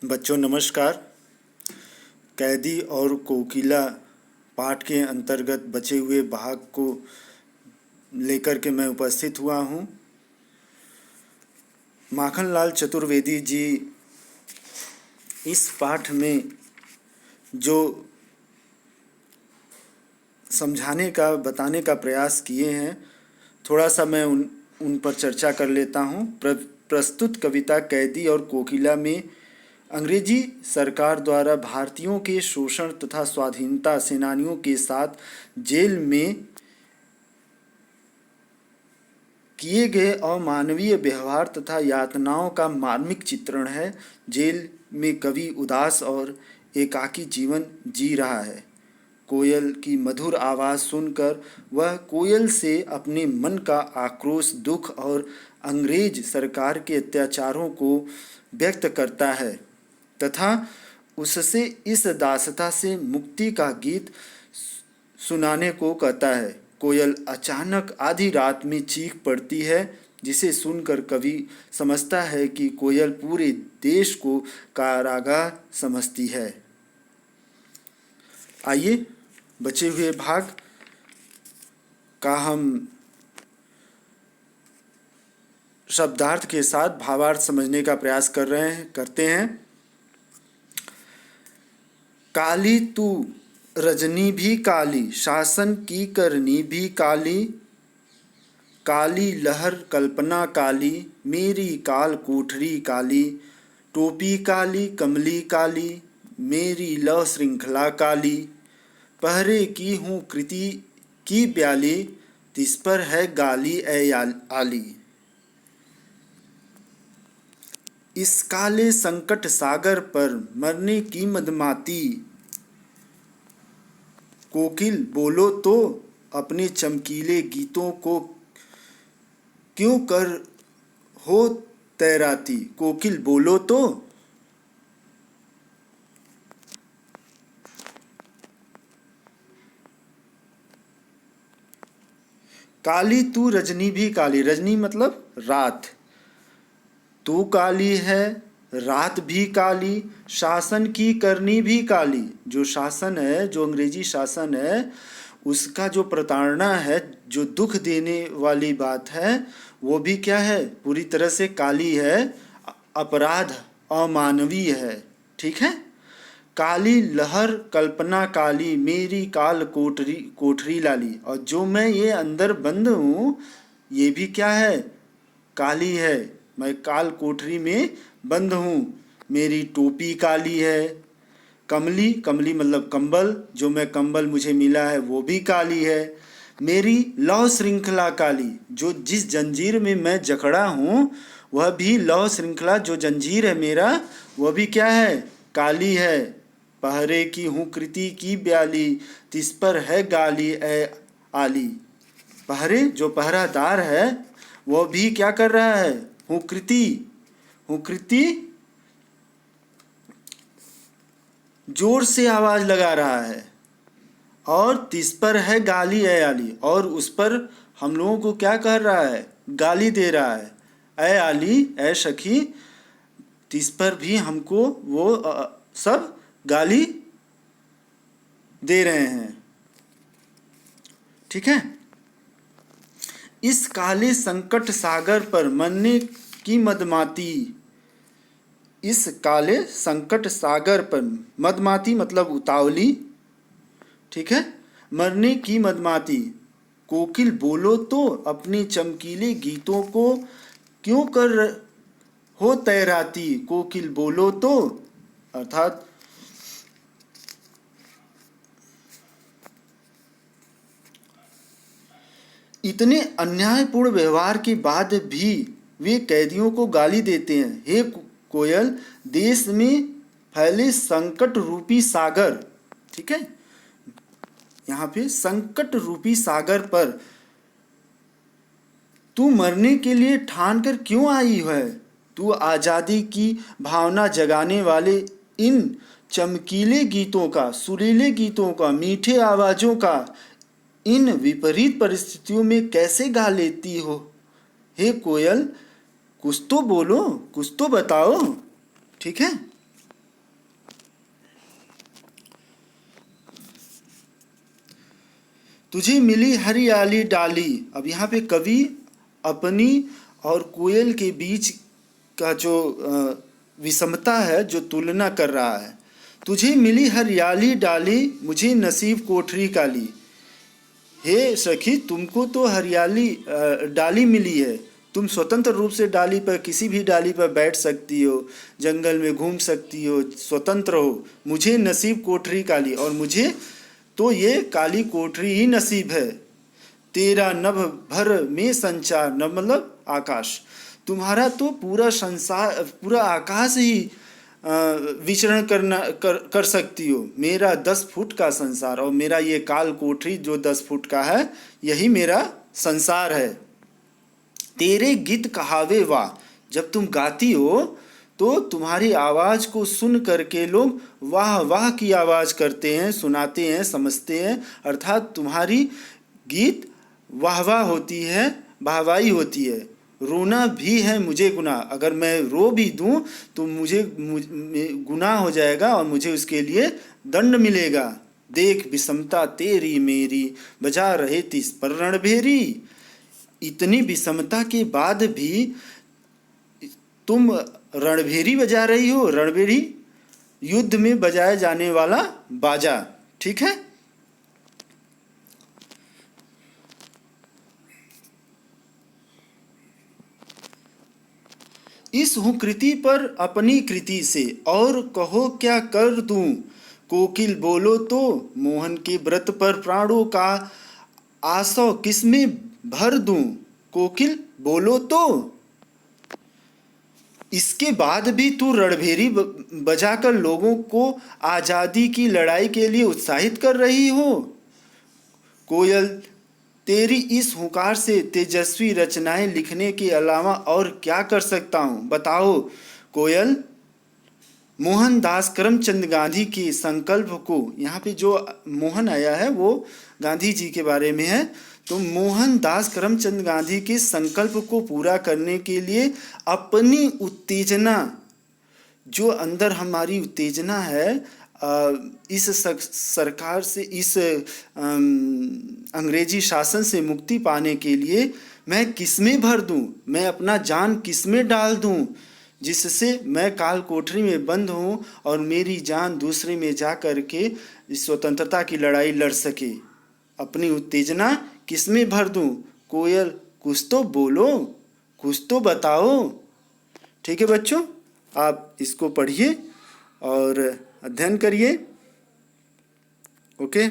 बच्चों नमस्कार। कैदी और कोकिला पाठ के अंतर्गत बचे हुए भाग को लेकर के मैं उपस्थित हुआ हूँ। माखनलाल चतुर्वेदी जी इस पाठ में जो समझाने का बताने का प्रयास किए हैं, थोड़ा सा मैं उन पर चर्चा कर लेता हूँ। प्रस्तुत कविता कैदी और कोकिला में अंग्रेजी सरकार द्वारा भारतीयों के शोषण तथा स्वाधीनता सेनानियों के साथ जेल में किए गए अमानवीय व्यवहार तथा यातनाओं का मार्मिक चित्रण है। जेल में कवि उदास और एकाकी जीवन जी रहा है। कोयल की मधुर आवाज़ सुनकर वह कोयल से अपने मन का आक्रोश, दुख और अंग्रेज सरकार के अत्याचारों को व्यक्त करता है तथा उससे इस दासता से मुक्ति का गीत सुनाने को कहता है। कोयल अचानक आधी रात में चीख पड़ती है, जिसे सुनकर कवि समझता है कि कोयल पूरे देश को कारागार समझती है। आइए बचे हुए भाग का हम शब्दार्थ के साथ भावार्थ समझने का प्रयास करते हैं। काली तू रजनी भी काली, शासन की करनी भी काली, काली लहर कल्पना काली, मेरी काल कोठरी काली, टोपी काली कमली काली, मेरी लव श्रृंखला काली, पहरे की हूँ कृति की ब्याली, तिस पर है गाली ए आली। इस काले संकट सागर पर मरने की मदमाती, कोकिल बोलो तो अपने चमकीले गीतों को क्यों कर हो तैराती। कोकिल बोलो तो काली तू रजनी भी काली, रजनी मतलब रात, तू काली है रात भी काली, शासन की करनी भी काली। जो शासन है, जो अंग्रेजी शासन है, उसका जो प्रताड़ना है, जो दुख देने वाली बात है, वो भी क्या है, पूरी तरह से काली है, अपराध अमानवीय है। ठीक है। काली लहर कल्पना काली, मेरी काल कोठरी लाली। और जो मैं ये अंदर बंद हूँ, ये भी क्या है, काली है। मैं काल कोठरी में बंद हूँ। मेरी टोपी काली है। कमली, कमली मतलब कंबल, जो मैं कंबल मुझे मिला है वो भी काली है। मेरी लौ श्रृंखला काली, जो जिस जंजीर में मैं जकड़ा हूँ वह भी लौ श्रृंखला, जो जंजीर है मेरा, वह भी क्या है, काली है। पहरे की हूँ कृति की ब्याली, तिस पर है गाली ए आली। पहरे, जो पहरादार है, वह भी क्या कर रहा है, हुकृति जोर से आवाज लगा रहा है। और तिस पर है गाली ए आली, और उस पर हम लोगों को क्या कर रहा है, गाली दे रहा है। ए आली, ए सखी, तिस पर भी हमको वो सब गाली दे रहे हैं। ठीक है। इस काले संकट सागर पर मरने की मदमाती, इस काले संकट सागर पर, मदमाती मतलब उतावली। ठीक है। मरने की मदमाती, कोकिल बोलो तो अपने चमकीले गीतों को क्यों कर हो तैराती। कोकिल बोलो तो, अर्थात इतने अन्यायपूर्ण व्यवहार के बाद भी वे कैदियों को गाली देते हैं। हे कोयल, देश में फैले संकट रूपी सागर, ठीक है, यहाँ पे संकट रूपी सागर पर तू मरने के लिए ठान कर क्यों आई है। तू आज़ादी की भावना जगाने वाले इन चमकीले गीतों का, सुरीले गीतों का, मीठे आवाज़ों का इन विपरीत परिस्थितियों में कैसे गा लेती हो। हे कोयल, कुछ तो बोलो, कुछ तो बताओ। ठीक है। तुझे मिली हरियाली डाली। अब यहाँ पे कवि अपनी और कोयल के बीच का जो विषमता है, जो तुलना कर रहा है। तुझे मिली हरियाली डाली, मुझे नसीब कोठरी काली। हे सखी, तुमको तो हरियाली डाली मिली है, तुम स्वतंत्र रूप से डाली पर, किसी भी डाली पर बैठ सकती हो, जंगल में घूम सकती हो, स्वतंत्र हो। मुझे नसीब कोठरी काली, और मुझे तो ये काली कोठरी ही नसीब है। तेरा नभ भर में संचार, नभ मतलब आकाश, तुम्हारा तो पूरा संसार, पूरा आकाश ही विचरण कर सकती हो। मेरा 10 फुट का संसार, और मेरा ये काल कोठरी जो 10 फुट का है, यही मेरा संसार है। तेरे गीत कहावे वाह, जब तुम गाती हो तो तुम्हारी आवाज़ को सुन करके लोग वाह वाह की आवाज़ करते हैं, सुनाते हैं, समझते हैं। अर्थात तुम्हारी गीत वाह वाह होती है, वाहवाही होती है। रोना भी है मुझे गुनाह, अगर मैं रो भी दूं तो मुझे गुनाह हो जाएगा और मुझे उसके लिए दंड मिलेगा। देख विषमता तेरी मेरी, बजा रहे तीस पर रणभेरी। इतनी विषमता के बाद भी तुम रणभेरी बजा रही हो। रणभेरी युद्ध में बजाया जाने वाला बाजा, ठीक है। इस हूँ कृति पर अपनी कृति से, और कहो क्या कर दूं। कोकिल बोलो तो मोहन के व्रत पर प्राणों का आसव किसमें भर दूं। कोकिल बोलो तो, इसके बाद भी तू रणभेरी बजाकर लोगों को आज़ादी की लड़ाई के लिए उत्साहित कर रही हो। कोयल, तेरी इस हुंकार से तेजस्वी रचनाएं लिखने के अलावा और क्या कर सकता हूँ, बताओ। कोयल, मोहनदास करमचंद गांधी के संकल्प को, यहाँ पे जो मोहन आया है वो गांधी जी के बारे में है, तो मोहनदास करमचंद गांधी के संकल्प को पूरा करने के लिए अपनी उत्तेजना, जो अंदर हमारी उत्तेजना है, इस सरकार से, इस अंग्रेजी शासन से मुक्ति पाने के लिए मैं किसमें भर दूं, मैं अपना जान किसमें डाल दूं, जिससे मैं काल कोठरी में बंद हूं और मेरी जान दूसरे में जा कर के स्वतंत्रता की लड़ाई लड़ सके। अपनी उत्तेजना किसमें भर दूं। कोयल, कुछ तो बोलो, कुछ तो बताओ। ठीक है बच्चों, आप इसको पढ़िए और अध्ययन करिए। ओके।